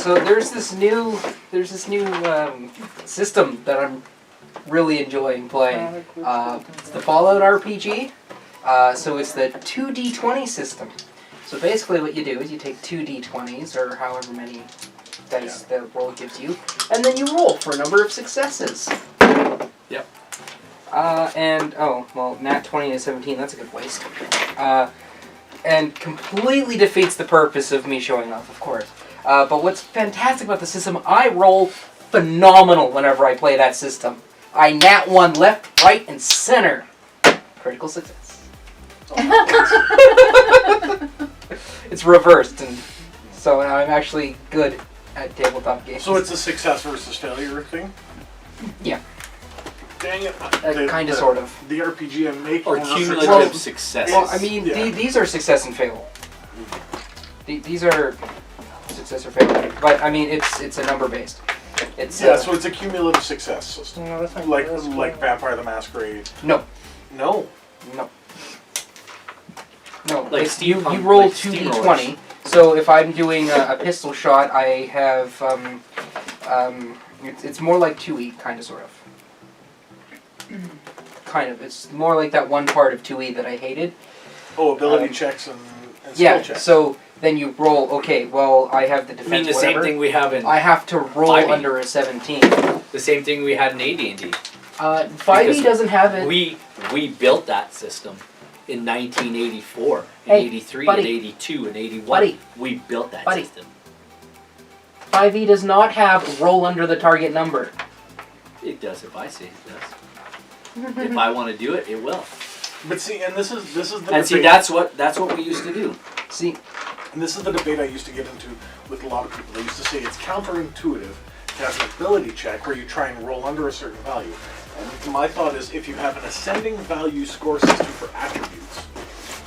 So there's this new system that I'm really enjoying playing. It's the Fallout RPG. So it's the 2d20 system. So basically what you do is you take 2d20s, or however many dice the roll gives you, and then you roll for a number of successes. Yep. Nat 20 to 17, that's a good waste. And completely defeats the purpose of me showing off, of course. But what's fantastic about the system, I roll phenomenal whenever I play that system. I nat 1 left, right, and center. Critical success. It's reversed, and so now I'm actually good at tabletop games. So it's a success versus failure thing? Yeah. Dang it. Kind of, sort of. The RPG I'm making... Or cumulative successes. Well, I mean, these are success and fail. These are success or fail. But, I mean, it's a number-based. So it's a cumulative success system. No, that's not like Vampire the Masquerade. No. No. No. No. Like you roll 2d20. So if I'm doing a pistol shot, I have it's more like 2e, kind of, sort of. Kind of. It's more like that one part of 2e that I hated. Oh, ability checks and skill checks. So then you roll. Okay, well I have the defense. I mean the same thing we have in. I have to roll 5e. Under a 17. The same thing we had in AD&D. 5e doesn't have it. We built that system in 1984, in Hey, 83, buddy. in 82, in 81. Buddy. We built that Buddy. system. 5e does not have roll under the target number. It does if I say it does. If I want to do it, it will. But see, and this is the And debate. see, that's what we used to do. See, And this is the debate I used to get into with a lot of people. They used to say it's counterintuitive to have an ability check where you try and roll under a certain value. And my thought is, if you have an ascending value score system for attributes,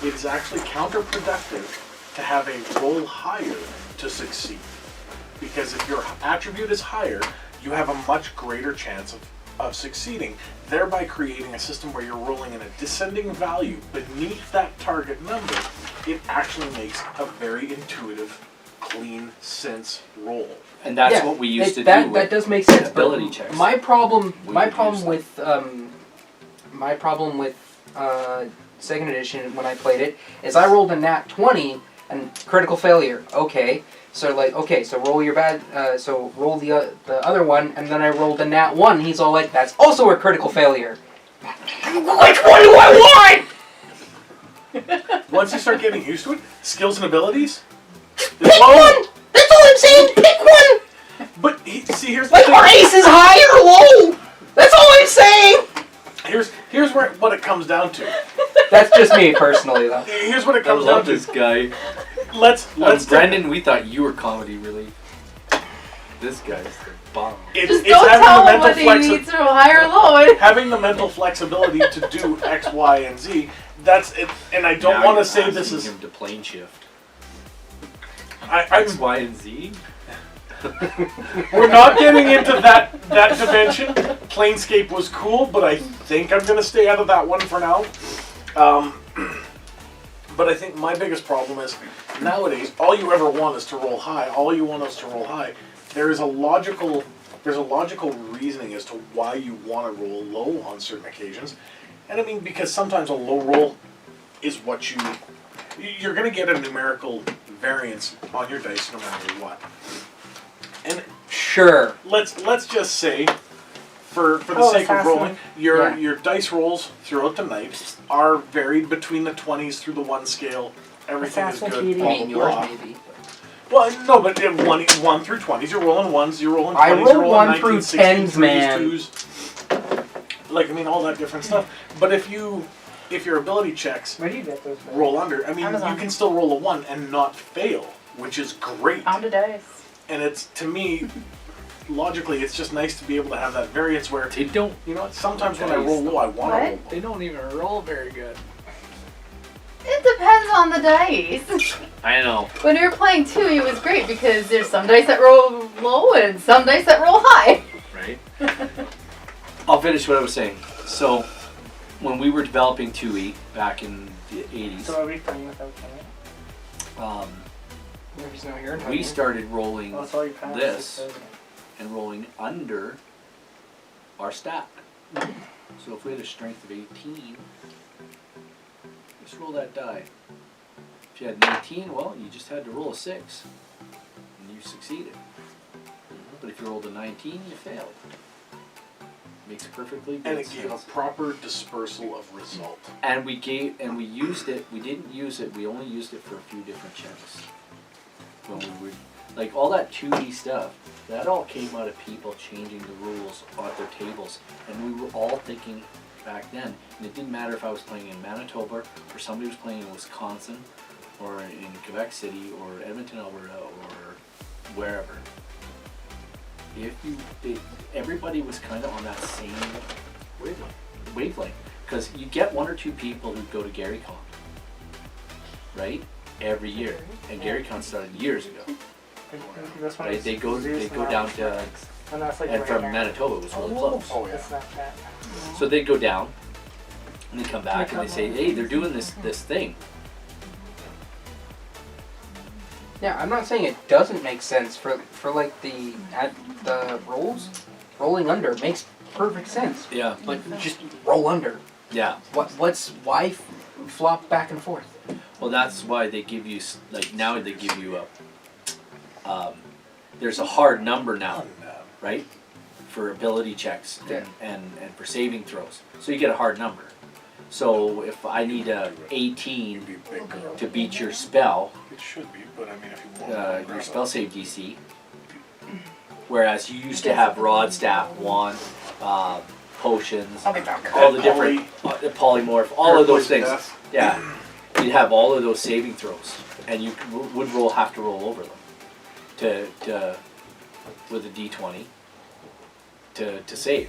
it is actually counterproductive to have a roll higher to succeed. Because if your attribute is higher, you have a much greater chance of succeeding, thereby creating a system where you're rolling in a descending value beneath that target number. It actually makes a very intuitive, clean sense roll. And that's what we used to do. That does make sense. Ability checks. My problem with second edition when I played it is I rolled a nat 20 and critical failure. Okay. So roll your bad. So roll the other one, and then I rolled a nat 1. He's all like, "That's also a critical failure." Which one do I want? Once you start getting used to it, skills and abilities. Pick one. That's all I'm saying. Pick one. But see, here's the Like thing. our ace is high or low. That's all I'm saying. Here's what it comes down to. That's just me personally, though. Here's what it I comes love down this to. guy. Let's Brendan, we thought you were comedy relief. This guy's the bomb. It's Don't having tell the him mental what he needs to high or low. having the mental flexibility to do X, Y, and Z. That's it. And I don't want to say this is. him to plane shift. I'm X, Y, and Z. We're not getting into that dimension. Planescape was cool, but I think I'm going to stay out of that one for now. But I think my biggest problem is nowadays all you ever want is to roll high. All you want is to roll high. There's a logical reasoning as to why you want to roll low on certain occasions, and I mean because sometimes a low roll is what you're going to get a numerical variance on your dice no matter what. And Sure. let's just say, for the sake of rolling, your dice rolls throughout the night are varied between the 20s through the 1 scale. Everything is good. I Blah, mean, blah, yours blah. maybe. Well, no, but 1 through 20s, you're rolling 1s, you're rolling 20s, I roll you're rolling 1 through 19s, 10s, 16s, man. 2s. Like, I mean, all that different stuff. But if your ability checks Where do you get those? roll under, I mean, Amazon. you can still roll a 1 and not fail, which is great. On to dice. And it's, to me, logically, it's just nice to be able to have that variance where, They don't. you know what, sometimes when I roll low, I want to What? roll low. They don't even roll very good. It depends on the dice. I know. When we were playing 2, it was great because there's some dice that roll low and some dice that roll high. Right? I'll finish what I was saying. So, when we were developing 2E back in the 80s, So are we playing without Kenny? If he's not here, we started rolling Well, that's all you pass. this and rolling under our stat. So if we had a strength of 18, just roll that die. If you had an 18, well, you just had to roll a 6, and you succeeded. But if you rolled a 19, you failed. Makes perfectly good And it sense. gave a proper dispersal of result. And we used it. We didn't use it. We only used it for a few different checks. When we were like all that 2D stuff, that all came out of people changing the rules on their tables, and we were all thinking back then. And it didn't matter if I was playing in Manitoba or somebody was playing in Wisconsin, or in Quebec City, or Edmonton, Alberta, or wherever. Everybody was kind of on that same wavelength, because you get one or two people who go to GaryCon, right, every year, and GaryCon started years ago. This one Right, is they go Zeus down to, and that's like and right from now. Manitoba it was really close. Oh It's yeah. not that. So they go down, and they come back and they say, hey, they're doing this thing. Yeah, I'm not saying it doesn't make sense for like the rolls. Rolling under makes perfect sense, Yeah, but just roll under. yeah. Why flop back and forth? Well, that's why they give you now they give you there's a hard number now, right, for ability checks and for saving throws. So you get a hard number. So if I need a 18 Be bigger. to beat your spell, It should be, but I mean, if you want your spell save DC, whereas you used to have rod, staff, wand, potions, all the different polymorph, all of those things. Yeah, you'd have all of those saving throws, and you would have to roll over them to with a D20 to save.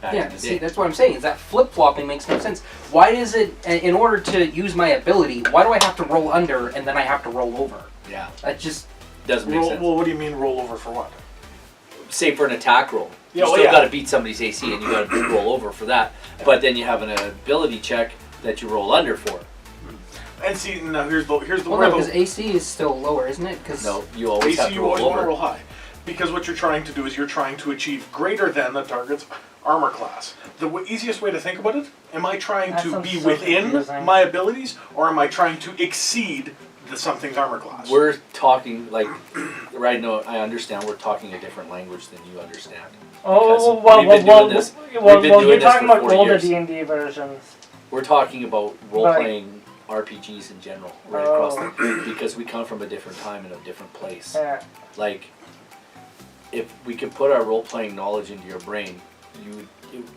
Back in Yeah, the see, day. that's what I'm saying. Is that flip-flopping makes no sense. Why does it, in order to use my ability, why do I have to roll under and then I have to roll over? Yeah, That just, doesn't make sense. Well, what do you mean roll over for what? Say for an attack roll, Yeah, you well, still yeah. got to beat somebody's AC, and you got to roll over for that. But then you have an ability check that you roll under for. And see, now here's the well, no, because AC is still lower, isn't it? Because No, you always have AC to you always roll want to over. roll high, because what you're trying to do is you're trying to achieve greater than the target's armor class. The easiest way to think about it: am I trying That to sounds be so within confusing. my abilities, or am I trying to exceed something's armor class? We're talking like right now. I understand we're talking a different language than you understand. Oh, Because well, we've been doing this- we've been doing you're this talking for about 40 older years. D&D versions. We're talking about role-playing RPGs in general, right across the, because we come from a different time and a different place. Yeah. Like, if we could put our role-playing knowledge into your brain,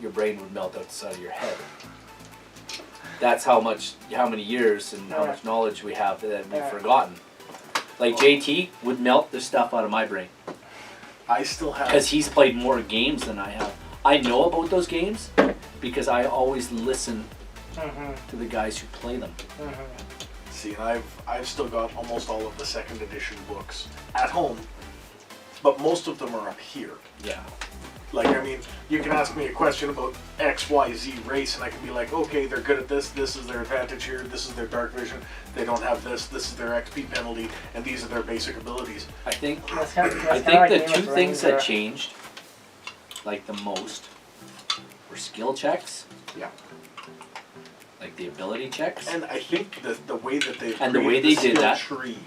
your brain would melt out the side of your head. That's how many years and how much knowledge we have that we've forgotten. Like JT would melt the stuff out of my brain I still have. because he's played more games than I have. I know about those games because I always listen to the guys who play them. See, and I've still got almost all of the second edition books at home, but most of them are up here. Yeah. Like, I mean, you can ask me a question about X, Y, Z race, and I can be like, okay, they're good at this. This is their advantage here. This is their dark vision. They don't have this. This is their XP penalty, and these are their basic abilities. I think That's kind of, I think the two things that changed, like the most, were skill checks. Yeah. Like the ability checks. And I think the way that they've And the way created they did skill that- tree.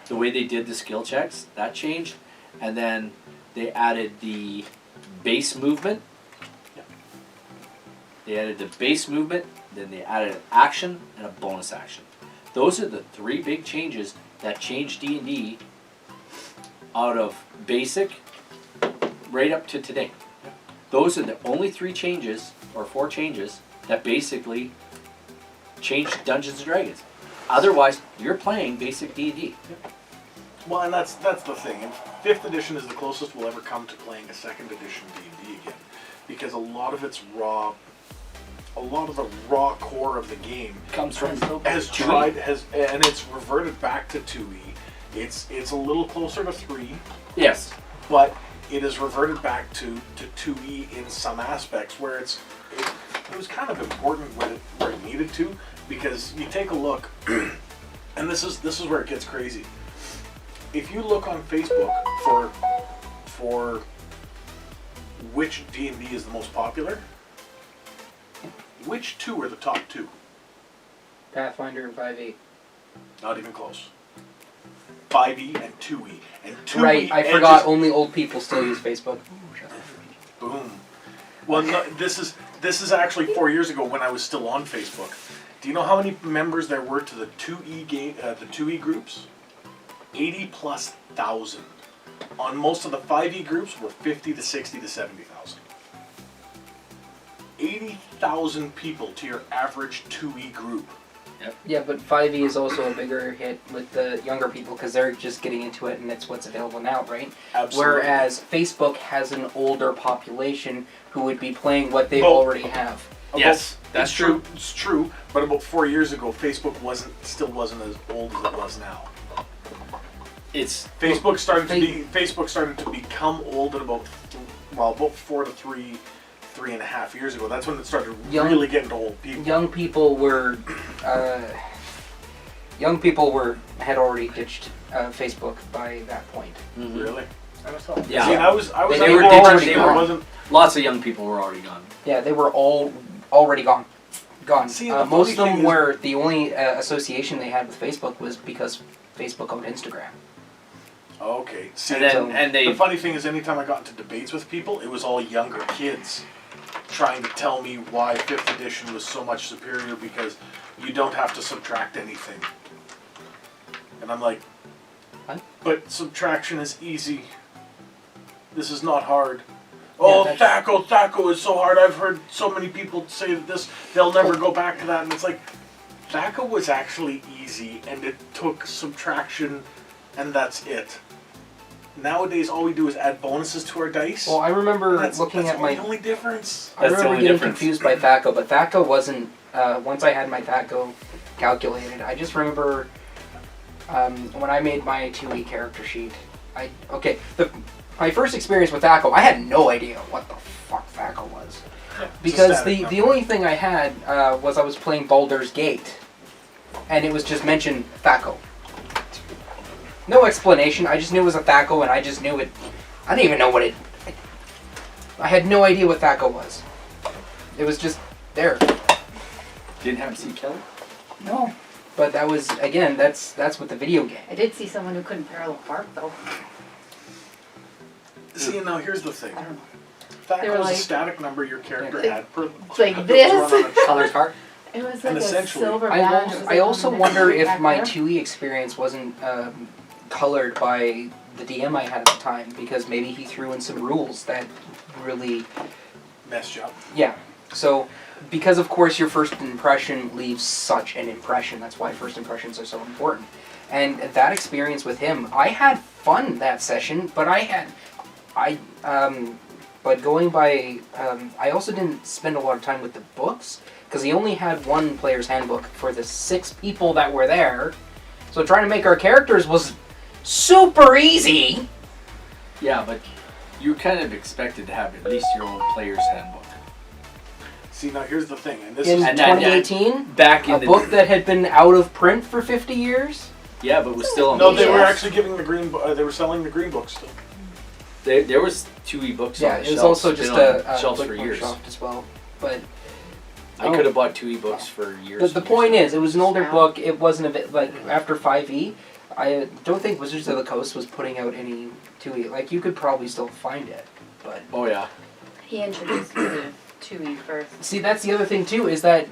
The way they did the skill checks, that changed. And then they added the base movement. Yeah. They added the base movement, then they added an action and a bonus action. Those are the three big changes that changed D&D out of basic right up to today. Those are the only three changes, or four changes, that basically changed Dungeons and Dragons. Otherwise, you're playing basic D&D. Well, and that's the thing. And 5th edition is the closest we'll ever come to playing a 2nd edition D&D again, because a lot of its raw, a lot of the raw core of the game Comes from has 2E. and it's reverted back to 2E. It's a little closer to 3, Yes. but it has reverted back to 2E in some aspects where it was kind of important where it needed to, because you take a look And this is where it gets crazy. If you look on Facebook for which D&D is the most popular, which two are the top two? Pathfinder and 5e. Not even close. 5e and 2e. And 2e Right, I forgot only old people still use Facebook. Boom. Well, no, this is actually 4 years ago when I was still on Facebook. Do you know how many members there were to the 2e groups? 80,000+. On most of the 5e groups were 50 to 60 to 70,000. 80,000 people to your average 2e group. Yeah, but 5e is also a bigger hit with the younger people because they're just getting into it and it's what's available now, right? Absolutely. Whereas Facebook has an older population who would be playing what they Well, already have. Yes, that's it's true. It's true, but about 4 years ago, Facebook still wasn't as old as it was now. It's Facebook started to become old at about 4 to 3.5 years ago. That's when it started really getting to old people. Young people had already ditched Facebook by that point. Really? Yeah. See, and I was They were already ditched. there. Wasn't Lots of young people were already gone. Yeah, they were all already gone. See, the Most of funny them thing is- were the only association they had with Facebook was because Facebook owned Instagram. okay. See, And then So- and they the funny thing is, anytime I got into debates with people, it was all younger kids trying to tell me why 5th edition was so much superior because you don't have to subtract anything. And I'm like, What? but subtraction is easy. This is not hard. Oh, that's- Thaco is so hard. I've heard so many people say that they'll never go back to that. And it's like, Thaco was actually easy and it took subtraction and that's it. Nowadays, all we do is add bonuses to our dice. Well, I remember that's looking at my. the only difference. I That's the remember only getting difference. confused by Thaco, but Thaco wasn't. Once I had my Thaco calculated, I just remember when I made my 2e character sheet. My first experience with Thaco, I had no idea what the fuck Thaco was. Yeah, it's a Because static the number. only thing I had was I was playing Baldur's Gate, and it was just mentioned Thaco. No explanation. I just knew it was a Thaco, and I just knew it. I didn't even know what it. I had no idea what Thaco was. It was just there. didn't have C. Kelly. No, but that was again. That's with the video game. I did see someone who couldn't parallel park though. See, now here's the thing. I don't know. Thaco They were was like- a static number your character Yeah. had per. It's like that was this. run on a Color card. It was And like a essentially- silver band. It was like I also on the wonder neck if back my there. 2e experience wasn't colored by the DM I had at the time, because maybe he threw in some rules that really. Messed you up. Yeah. So, because of course your first impression leaves such an impression. That's why first impressions are so important. And that experience with him, I had fun that session, but but going by, I also didn't spend a lot of time with the books, because he only had one player's handbook for the 6 people that were there. So trying to make our characters was super easy. Yeah, but you kind of expected to have at least your own player's handbook. See, now here's the thing, and this In is And that- 2018, Back in a the book that had been out of print for 50 years. yeah, but was still on. no, they were Yes. actually giving the green. They were selling the green books still. There was 2e books Yeah, on the it was shelves, also been just on a shelves book for years. shop as well. But I could have bought 2e books for years. the and point years. is, it was an older Yeah. book. It wasn't a bit like after 5e. I don't think Wizards of the Coast was putting out any 2e. Like you could probably still find it, but Oh yeah. He introduced me to 2E first. see, that's the other thing too, is that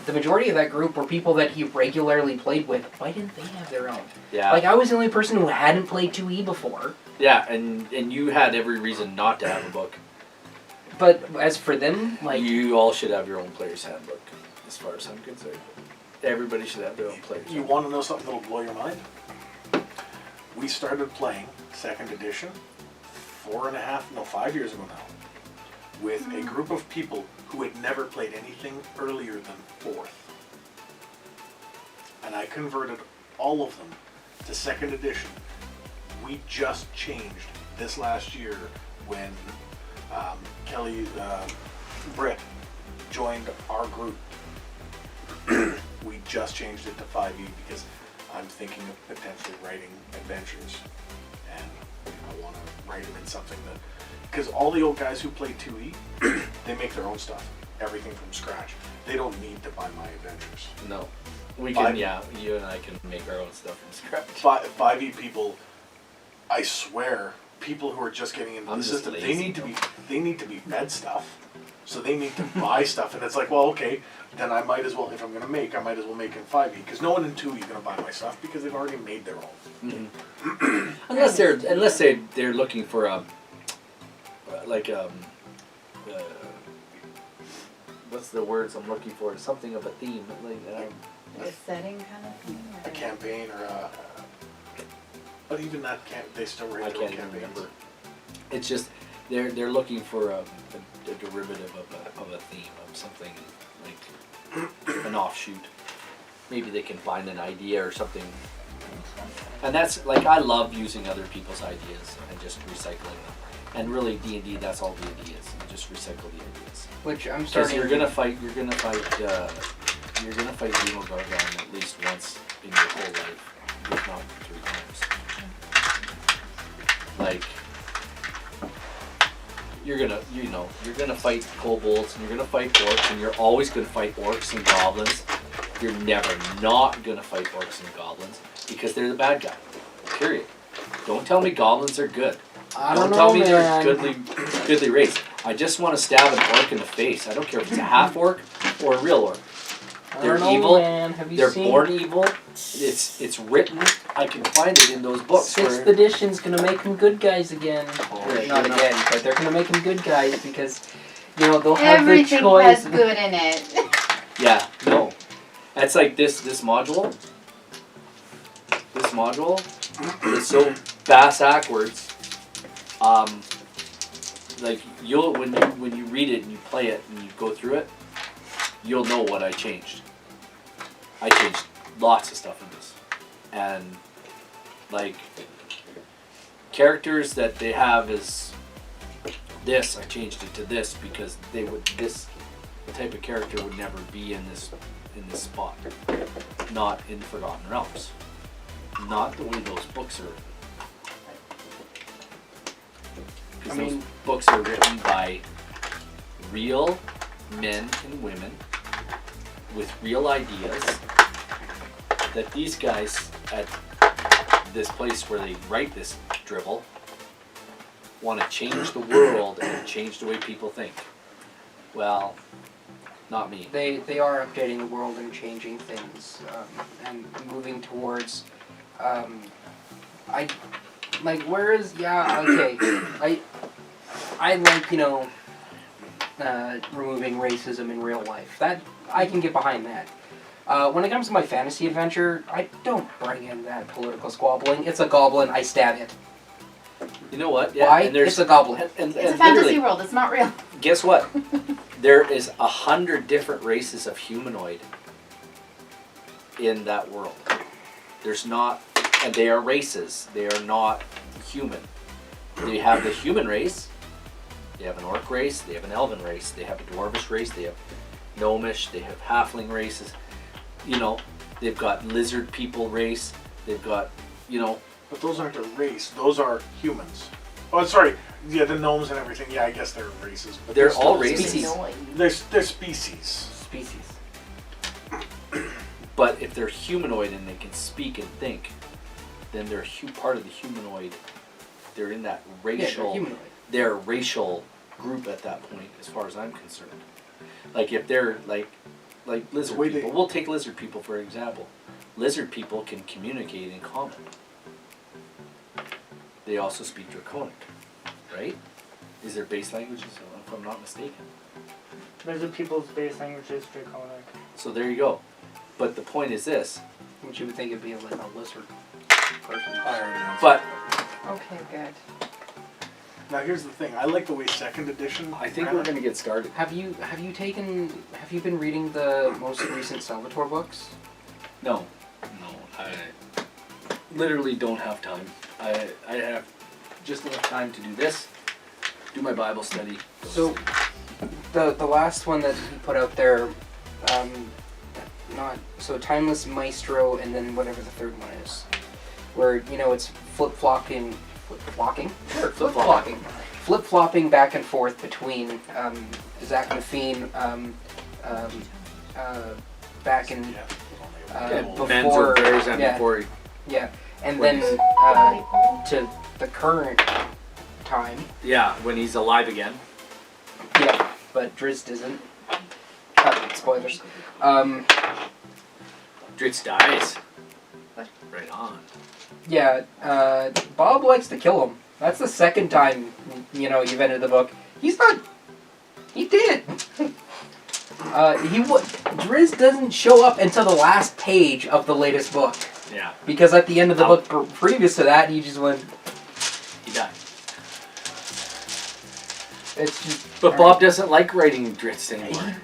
the majority of that group were people that he regularly played with. Why didn't they have their own? Yeah. Like I was the only person who hadn't played 2e before. Yeah, and you had every reason not to have a book. But as for them, like You all should have your own player's handbook, as far as I'm concerned. Everybody should have their own player's You handbook. want to know something that'll blow your mind? We started playing 2nd edition 5 years ago now, with a group of people who had never played anything earlier than 4th. And I converted all of them to 2nd edition. We just changed this last year when Kelly Britt joined our group. We just changed it to 5e because I'm thinking of potentially writing adventures, and I want to write them in something that, because all the old guys who play 2E, they make their own stuff, everything from scratch. They don't need to buy my adventures. No. We Five- can, yeah, you and I can make our own stuff from scratch. 5E people, I swear, people who are just getting into I'm the just system, lazy, they need to be fed stuff. So they need to buy stuff, and it's like, well, okay, then I might as well, if I'm going to make, I might as well make in 5E, because no one in 2E is going to buy my stuff because they've already made their own. Unless they're looking for a what's the words I'm looking for? Something of a theme, like Like a setting kind of thing. A campaign or a, but even that can't, they still I write their can't own even campaigns. remember. It's just they're looking for a derivative of a theme of something like an offshoot. Maybe they can find an idea or something. And that's like, I love using other people's ideas and just recycling them. And really D&D, that's all D&D is. You just recycle the ideas. Which I'm Because starting. you're gonna fight Demo Gargon at least once in your whole life, if not 3 times. Like, you're gonna fight kobolds and you're gonna fight orcs, and you're always gonna fight orcs and goblins. You're never not gonna fight orcs and goblins because they're the bad guy. Period. Don't tell me goblins are good. I Don't don't tell know, me man. they're goodly race. I just want to stab an orc in the face. I don't care if it's a half orc or a real orc. I They're don't know, evil. Man. Have you They're seen? born evil. It's written. I can find it in those books. Sixth Where, edition's gonna make them good guys again. Right. Not again, but they're gonna make them good guys because, they'll have Everything the choice. has good in it. yeah, no. That's like this module. This module is so bass backwards. Like you'll when you read it and you play it and you go through it, you'll know what I changed. I changed lots of stuff in this, and like characters that they have is this. I changed it to this because this type of character would never be in this spot, not in Forgotten Realms, not the way those books are written. Because those books are written by real men and women with real ideas that these guys at this place where they write this drivel want to change the world and change the way people think. Well, not me. They are updating the world and changing things, and moving towards. I like removing racism in real life. That I can get behind that. When it comes to my fantasy adventure, I don't bring in that political squabbling. It's a goblin. I stab it. You know what? Yeah, Why? and there's It's a goblin. And It's a literally, fantasy world. It's not real. guess what? There is 100 different races of humanoid in that world. There's not, and they are races. They are not human. They have the human race. They have an orc race. They have an elven race. They have a dwarvish race. They have gnomish. They have halfling races. They've got lizard people race. They've got, But those aren't a race, those are humans. Oh, sorry, yeah, the gnomes and everything, yeah, I guess they're races. But They're still all races. Species. They're species. Species. But if they're humanoid and they can speak and think, then they're part of the humanoid. They're in that racial. Yeah, they're humanoid. They're a racial group at that point, as far as I'm concerned. Like if they're like lizard way people. they- We'll take lizard people for example. Lizard people can communicate in common. They also speak Draconic, right? Is their base language, if I'm not mistaken? Lizard people's base language is Draconic. So there you go. But the point is this. Which you would think it'd be like a lizard person. I already know. But Okay, good. Now here's the thing, I like the way 2nd edition I think ran we're it. going to get started. Have you been reading the most recent Salvatore books? No, I literally don't have time. I have just enough time to do this, do my Bible study. So, the last one that he put out there, not so Timeless Maestro, and then whatever the third one is, where it's flip-flopping, sure, flip-flopping back and forth between Zach Mafine, back in before, yeah, and then to the current time. Yeah, when he's alive again. Yeah, but Drizzt isn't. Spoilers. Drizzt dies. Right on. Yeah, Bob likes to kill him. That's the second time, you've ended the book. He's not... He did. Drizzt doesn't show up until the last page of the latest book. Yeah. Because at the end of the book previous to that, he just went... He died. It's just... But Bob doesn't like writing Drizzt anymore.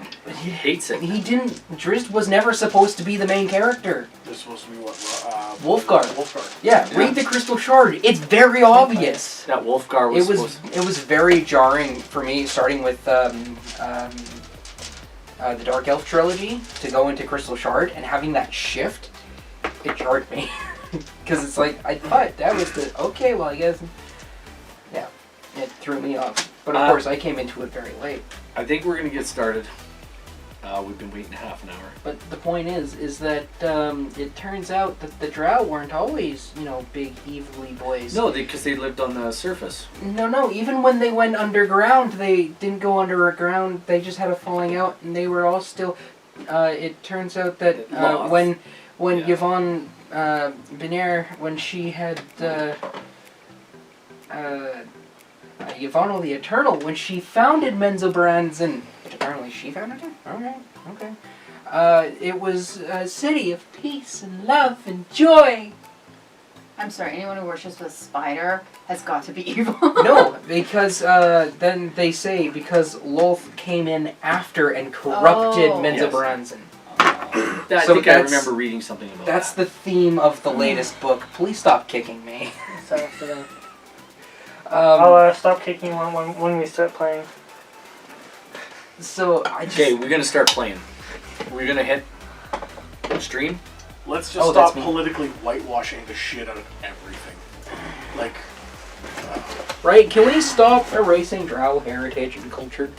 He hates it. He didn't... Drizzt was never supposed to be the main character. This is supposed to be what? Wolfgar. Wolfgar. Yeah, read the Crystal Shard. It's very obvious. That Wolfgar was It was very jarring for me, starting with the Dark Elf trilogy to go into Crystal Shard and having that shift. It jarred me because it's like I thought that was the okay. Well, I guess it threw me off. But of course, I came into it very late. I think we're gonna get started. We've been waiting half an hour. But the point is that it turns out that the Drow weren't always, big evilly boys. No, because they lived on the surface. No. Even when they went underground, they didn't go underground. They just had a falling out, and they were all still. It turns out that when Yvonne Benaire, when she had Yvonne the Eternal, when she founded Menzoberranzan, apparently she founded it? Okay. It was a city of peace and love and joy. I'm sorry, anyone who worships a spider has got to be evil. No, because then they say because Lolth came in after and corrupted Menzoberranzan. I think I remember reading something about that. That's the theme of the latest book. Please stop kicking me. So, I'll stop kicking when we start playing. So I just... Okay, we're gonna start playing. We're gonna hit stream. Let's just stop politically whitewashing the shit out of everything. Like, right? Can we stop erasing Drow heritage and culture?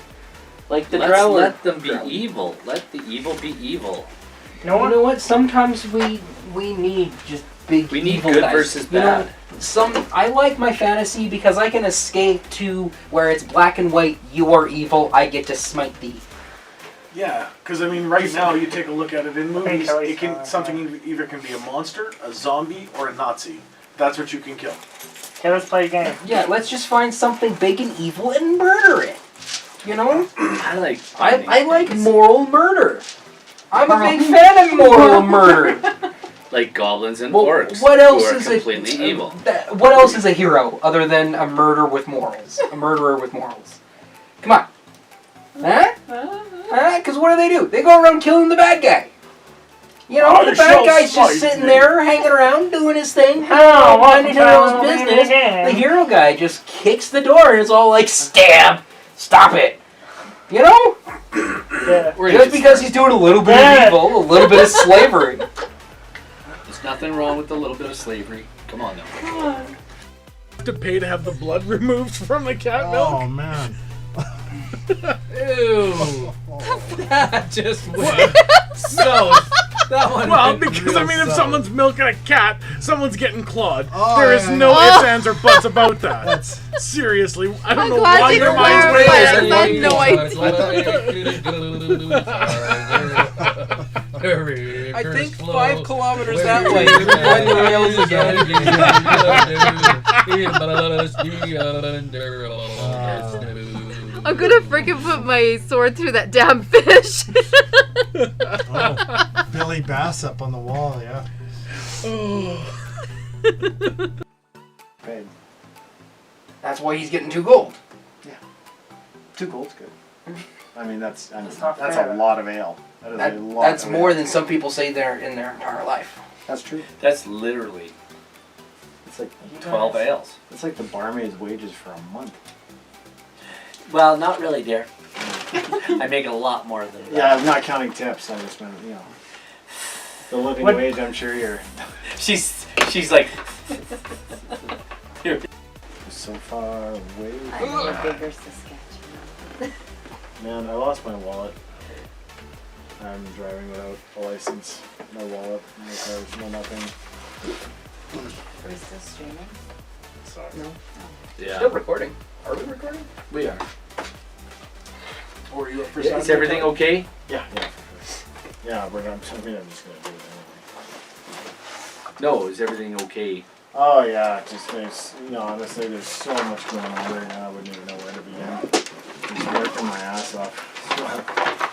Like the Drow. Let them be evil. Let the evil be evil. You know what? Sometimes we need just big. We need evil good guys. versus bad. I like my fantasy because I can escape to where it's black and white. You are evil. I get to smite thee. yeah, because I mean, right now you take a look at it in movies. It can something either can be a monster, a zombie, or a Nazi. That's what you can kill. Okay, let's play a game. Yeah, let's just find something big and evil and murder it. I like moral murder. I'm a big fan of moral murder. Like goblins and orcs. What else who are is completely evil? What else is a hero other than a murderer with morals? A murderer with morals. Come on. Huh? Because what do? They go around killing the bad guy. The bad guy's just sitting there, hanging around, doing his thing. Minding his own business. The hero guy just kicks the door and it's all like, stab! Stop it! Yeah. Just because he's doing a little bit of evil, a little bit of slavery. There's nothing wrong with a little bit of slavery. Come on now. Come on. To pay to have the blood removed from the cat milk? Oh, man. Ew. That just went. No. That one. Well, because I mean, if someone's milking a cat, someone's getting clawed. Oh, there is yeah, no yeah. ifs, ands, or buts about that. That's Seriously, I don't I'm know glad why you your mind's clarified. way I had no I think 5 kilometers that way. I'm gonna freaking put my sword through that damn fish. oh, Billy Bass up on the wall, yeah. Babe. That's why he's getting 2 gold. 2 gold's good. I mean, that's not a fair. lot of ale. That is a lot That's of more ale. than some people say in their entire life. That's true. That's literally It's like 12 ales. it's like the barmaid's wages for a month. Well, not really, dear. I make a lot more than that. Yeah, I'm not counting tips. I just meant, the living What- wage, I'm sure you're She's like, so far away. I'm a bigger Saskatchewan. Man, I lost my wallet. I'm driving without a license, no wallet, no cars, no nothing. Are we still streaming? Sucks. No. yeah, Still recording. Are we recording? we are. Or are you up for Is Saturday everything night? okay? Yeah, yeah, for sure. Yeah, I'm just gonna do it anyway. No, is everything okay? Oh yeah, just there's, honestly, there's so much going on right now. I wouldn't even know where to begin. Just working my ass off.